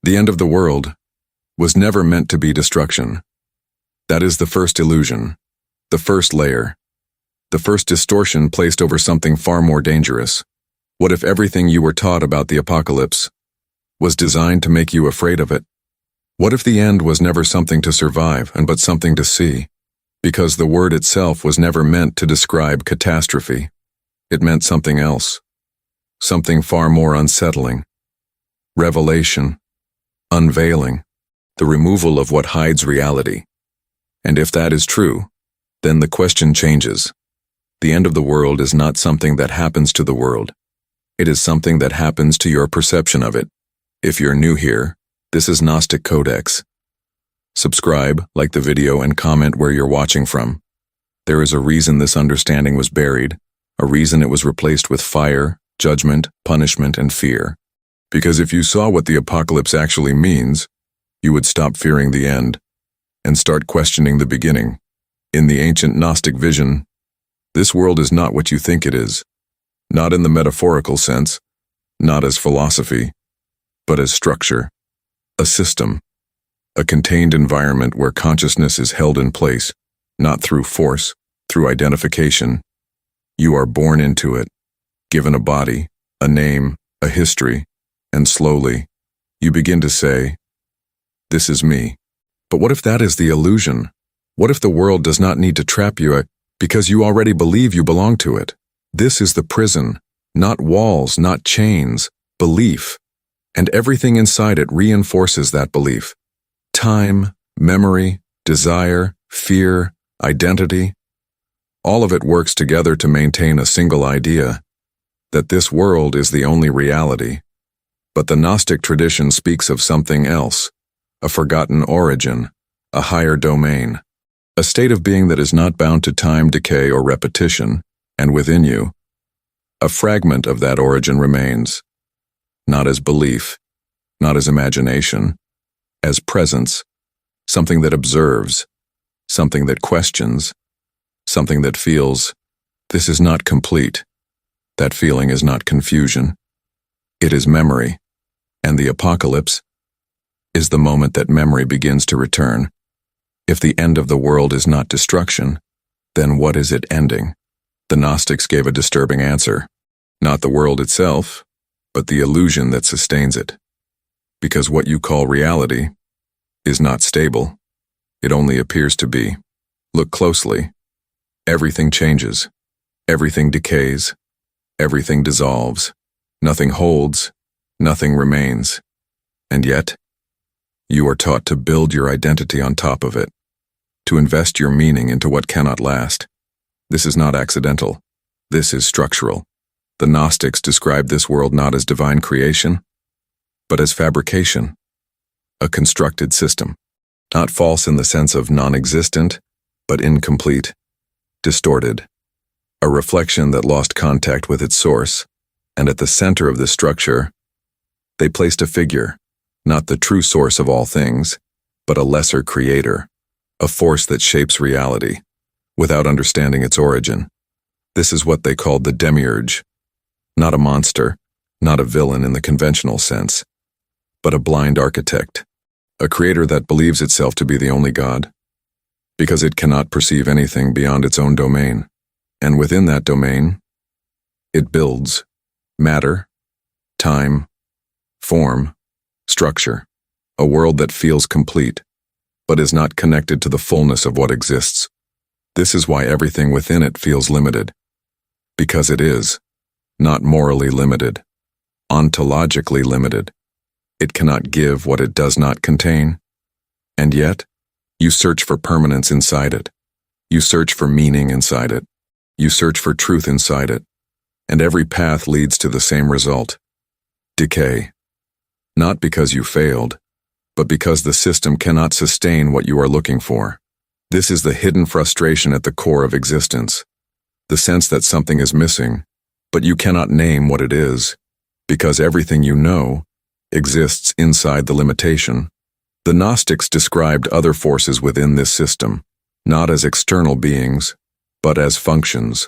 The end of the world was never meant to be destruction. That is the first illusion, the first layer, the first distortion placed over something far more dangerous. What if everything you were taught about the apocalypse was designed to make you afraid of it? What if the end was never something to survive but something to see? Because the word itself was never meant to describe catastrophe. It meant something else, something far more unsettling. Revelation, unveiling, the removal of what hides reality. And if that is true, then the question changes. The end of the world is not something that happens to the world. It is something that happens to your perception of it. If you're new here, this is Gnostic Codex. Subscribe, like the video, and comment where you're watching from. There is a reason this understanding was buried, a reason it was replaced with fire, judgment, punishment, and fear. Because if you saw what the apocalypse actually means, you would stop fearing the end and start questioning the beginning. In the ancient Gnostic vision, this world is not what you think it is, not in the metaphorical sense, not as philosophy, but as structure, a system, a contained environment where consciousness is held in place, not through force, through identification. You are born into it, given a body, a name, a history, and slowly, you begin to say, "This is me." But what if that is the illusion? What if the world does not need to trap you because you already believe you belong to it? This is the prison, not walls, not chains, belief. And everything inside it reinforces that belief. Time, memory, desire, fear, identity. All of it works together to maintain a single idea, that this world is the only reality. But the Gnostic tradition speaks of something else, a forgotten origin, a higher domain, a state of being that is not bound to time, decay, or repetition, and within you, a fragment of that origin remains, not as belief, not as imagination, as presence, something that observes, something that questions, something that feels, this is not complete. That feeling is not confusion. It is memory. And the apocalypse is the moment that memory begins to return. If the end of the world is not destruction, then what is it ending? The Gnostics gave a disturbing answer. Not the world itself, but the illusion that sustains it. Because what you call reality is not stable. It only appears to be. Look closely. Everything changes. Everything decays. Everything dissolves. Nothing holds. Nothing remains. And yet, you are taught to build your identity on top of it, to invest your meaning into what cannot last. This is not accidental. This is structural. The Gnostics described this world not as divine creation, but as fabrication, a constructed system, not false in the sense of non-existent, but incomplete, distorted, a reflection that lost contact with its source, and at the center of this structure, they placed a figure, not the true source of all things, but a lesser creator, a force that shapes reality, without understanding its origin. This is what they called the Demiurge, not a monster, not a villain in the conventional sense, but a blind architect, a creator that believes itself to be the only God, because it cannot perceive anything beyond its own domain. And within that domain, it builds matter, time, form, structure, a world that feels complete, but is not connected to the fullness of what exists. This is why everything within it feels limited, because it is, not morally limited, ontologically limited. It cannot give what it does not contain. And yet, you search for permanence inside it. You search for meaning inside it. You search for truth inside it. And every path leads to the same result: decay. Not because you failed, but because the system cannot sustain what you are looking for. This is the hidden frustration at the core of existence, the sense that something is missing, but you cannot name what it is, because everything you know exists inside the limitation. The Gnostics described other forces within this system, not as external beings, but as functions,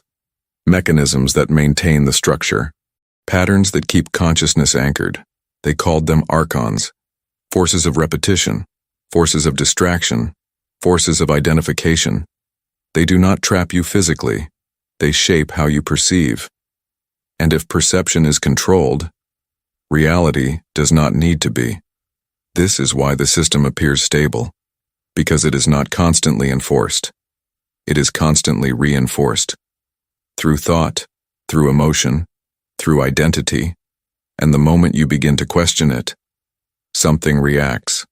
mechanisms that maintain the structure, patterns that keep consciousness anchored. They called them archons, Forces of repetition, forces of distraction, forces of identification. They do not trap you physically. They shape how you perceive. And if perception is controlled, reality does not need to be. This is why the system appears stable, because it is not constantly enforced. It is constantly reinforced. Through thought, through emotion, through identity, and the moment you begin to question it, something reacts.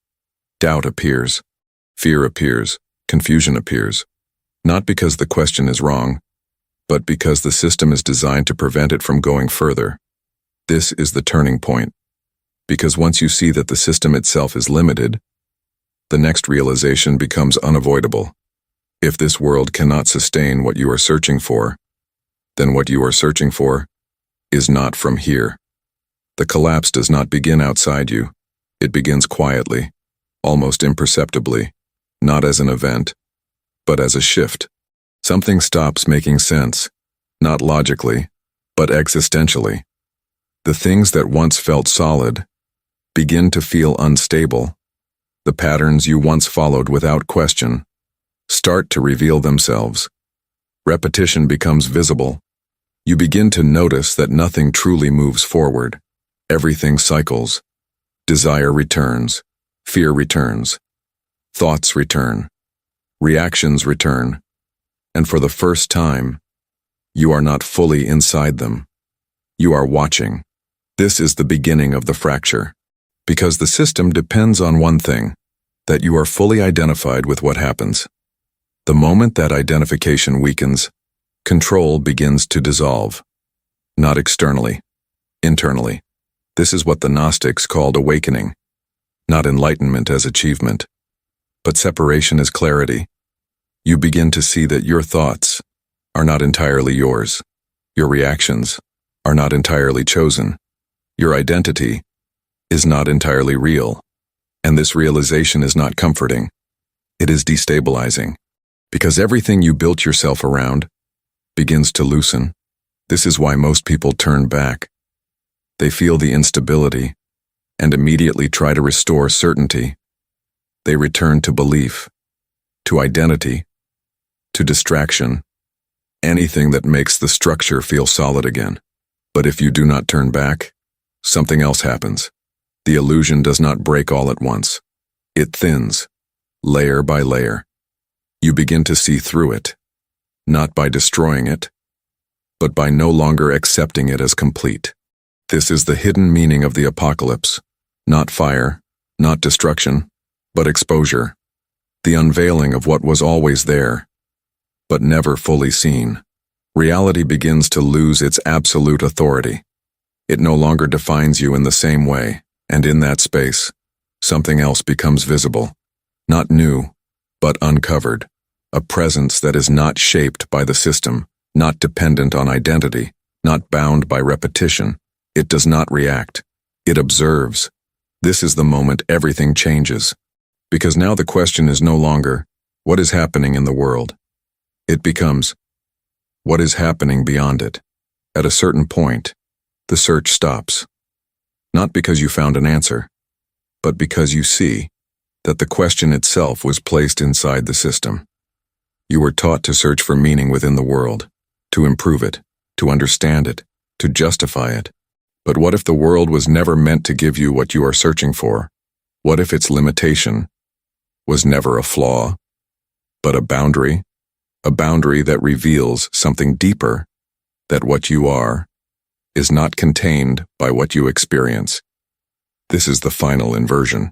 Doubt appears, fear appears, confusion appears, not because the question is wrong, but because the system is designed to prevent it from going further. This is the turning point, because once you see that the system itself is limited, the next realization becomes unavoidable. If this world cannot sustain what you are searching for, then what you are searching for is not from here. The collapse does not begin outside you. It begins quietly, almost imperceptibly, not as an event, but as a shift. Something stops making sense, not logically, but existentially. The things that once felt solid begin to feel unstable. The patterns you once followed without question start to reveal themselves. Repetition becomes visible. You begin to notice that nothing truly moves forward. Everything cycles. Desire returns. Fear returns. Thoughts return. Reactions return. And for the first time, you are not fully inside them. You are watching. This is the beginning of the fracture. Because the system depends on one thing, that you are fully identified with what happens. The moment that identification weakens, control begins to dissolve. Not externally, internally. This is what the Gnostics called awakening. Not enlightenment as achievement, but separation as clarity. You begin to see that your thoughts are not entirely yours. Your reactions are not entirely chosen. Your identity is not entirely real. And this realization is not comforting. It is destabilizing. Because everything you built yourself around begins to loosen. This is why most people turn back. They feel the instability and immediately try to restore certainty. They return to belief, to identity, to distraction, anything that makes the structure feel solid again. But if you do not turn back, something else happens. The illusion does not break all at once. It thins, layer by layer. You begin to see through it, not by destroying it, but by no longer accepting it as complete. This is the hidden meaning of the apocalypse. Not fire, not destruction, but exposure. The unveiling of what was always there, but never fully seen. Reality begins to lose its absolute authority. It no longer defines you in the same way, and in that space, something else becomes visible. Not new, but uncovered. A presence that is not shaped by the system, not dependent on identity, not bound by repetition. It does not react. It observes. This is the moment everything changes. Because now the question is no longer, what is happening in the world? It becomes, what is happening beyond it? At a certain point, the search stops. Not because you found an answer, but because you see that the question itself was placed inside the system. You were taught to search for meaning within the world, to improve it, to understand it, to justify it. But what if the world was never meant to give you what you are searching for? What if its limitation was never a flaw, but a boundary that reveals something deeper, that what you are is not contained by what you experience. This is the final inversion.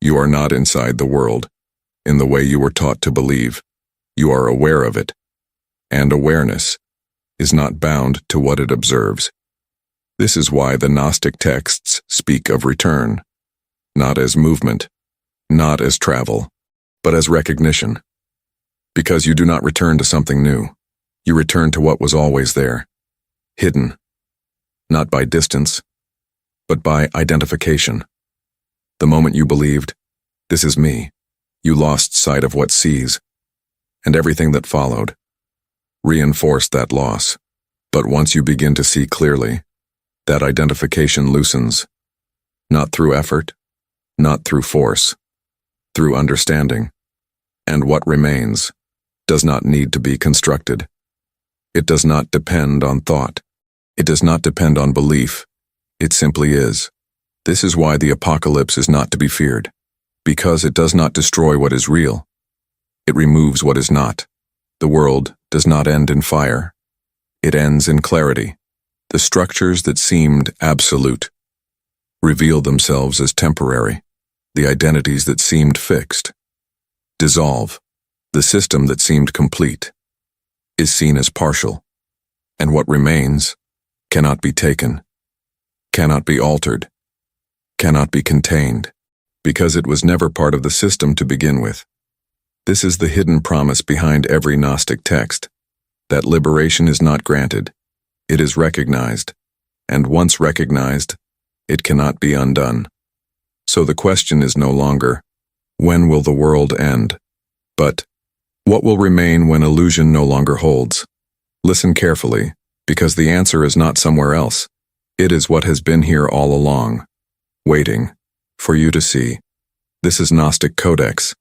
You are not inside the world, in the way you were taught to believe. You are aware of it, and awareness is not bound to what it observes. This is why the Gnostic texts speak of return, not as movement, not as travel, but as recognition. Because you do not return to something new, you return to what was always there, hidden, not by distance, but by identification. The moment you believed, this is me, you lost sight of what sees, and everything that followed reinforced that loss. But once you begin to see clearly, that identification loosens, not through effort, not through force, through understanding. And what remains does not need to be constructed. It does not depend on thought. It does not depend on belief. It simply is. This is why the apocalypse is not to be feared, because it does not destroy what is real. It removes what is not. The world does not end in fire. It ends in clarity. The structures that seemed absolute reveal themselves as temporary. The identities that seemed fixed dissolve. The system that seemed complete is seen as partial. And what remains cannot be taken, cannot be altered, cannot be contained, because it was never part of the system to begin with. This is the hidden promise behind every Gnostic text, that liberation is not granted, it is recognized, and once recognized, it cannot be undone. So the question is no longer, when will the world end? But, what will remain when illusion no longer holds? Listen carefully, because the answer is not somewhere else. It is what has been here all along, waiting for you to see. This is Gnostic Codex,